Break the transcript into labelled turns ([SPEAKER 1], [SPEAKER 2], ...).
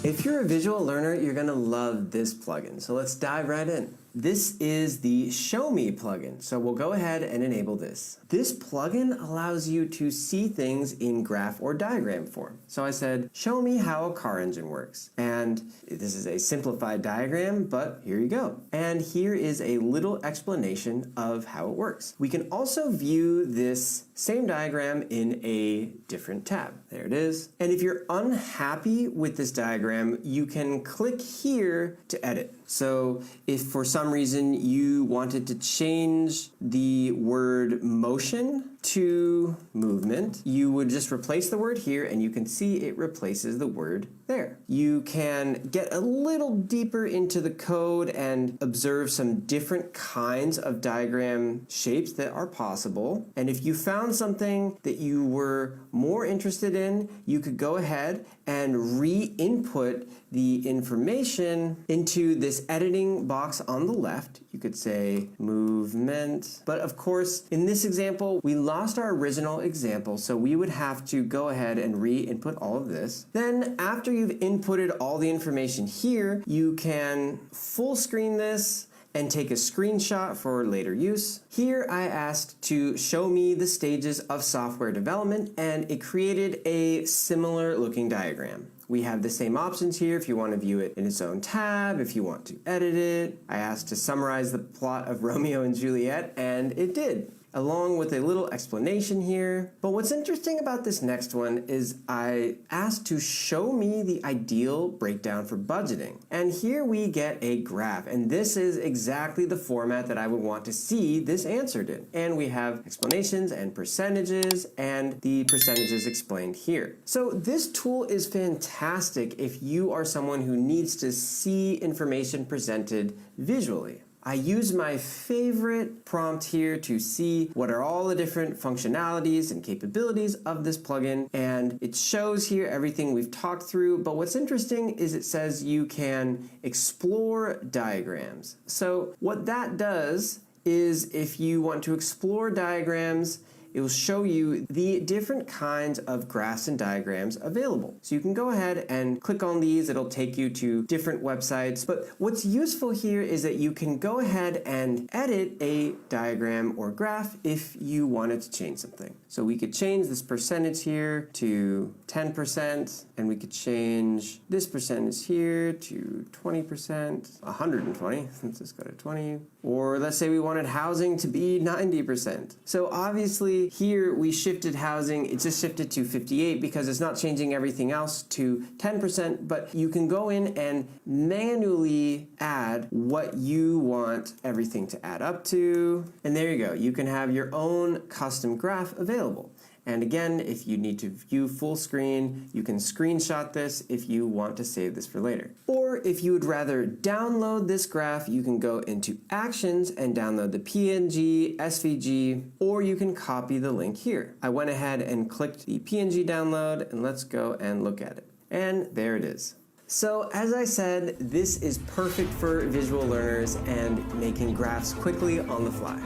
[SPEAKER 1] If you're a visual learner, you're gonna love this plugin. So let's dive right in. This is the Show Me plugin. So we'll go ahead and enable this. This plugin allows you to see things in graph or diagram form. So I said, show me how a car engine works. And this is a simplified diagram, but here you go. And here is a little explanation of how it works. We can also view this same diagram in a different tab. There it is. And if you're unhappy with this diagram, you can click here to edit. So if for some reason you wanted to change the word motion to movement, you would just replace the word here and you can see it replaces the word there. You can get a little deeper into the code and observe some different kinds of diagram shapes that are possible. And if you found something that you were more interested in, you could go ahead and re-input the information into this editing box on the left. You could say movement, but of course, in this example, we lost our original example, so we would have to go ahead and re-input all of this. Then after you've inputted all the information here, you can full screen this and take a screenshot for later use. Here I asked to show me the stages of software development, and it created a similar looking diagram. We have the same options here if you want to view it in its own tab, if you want to edit it. I asked to summarize the plot of Romeo and Juliet, and it did, along with a little explanation here. But what's interesting about this next one is I asked to show me the ideal breakdown for budgeting. And here we get a graph, and this is exactly the format that I would want to see this answered in. And we have explanations and percentages, and the percentages explained here. So this tool is fantastic if you are someone who needs to see information presented visually. I use my favorite prompt here to see what are all the different functionalities and capabilities of this plugin, and it shows here everything we've talked through, but what's interesting is it says you can explore diagrams. So what that does is if you want to explore diagrams, it will show you the different kinds of graphs and diagrams available. So you can go ahead and click on these. It'll take you to different websites. But what's useful here is that you can go ahead and edit a diagram or graph if you wanted to change something. So we could change this percentage here to 10%, and we could change this percentage here to 20%, 120. Let's just go to 20. Or let's say we wanted housing to be 90%. So obviously here we shifted housing, it just shifted to 58 because it's not changing everything else to 10%, but you can go in and manually add what you want everything to add up to. And there you go, you can have your own custom graph available. And again, if you need to view full screen, you can screenshot this if you want to save this for later. Or if you would rather download this graph, you can go into Actions and download the PNG, SVG, or you can copy the link here. I went ahead and clicked the PNG download, and let's go and look at it. And there it is. So as I said, this is perfect for visual learners and making graphs quickly on the fly.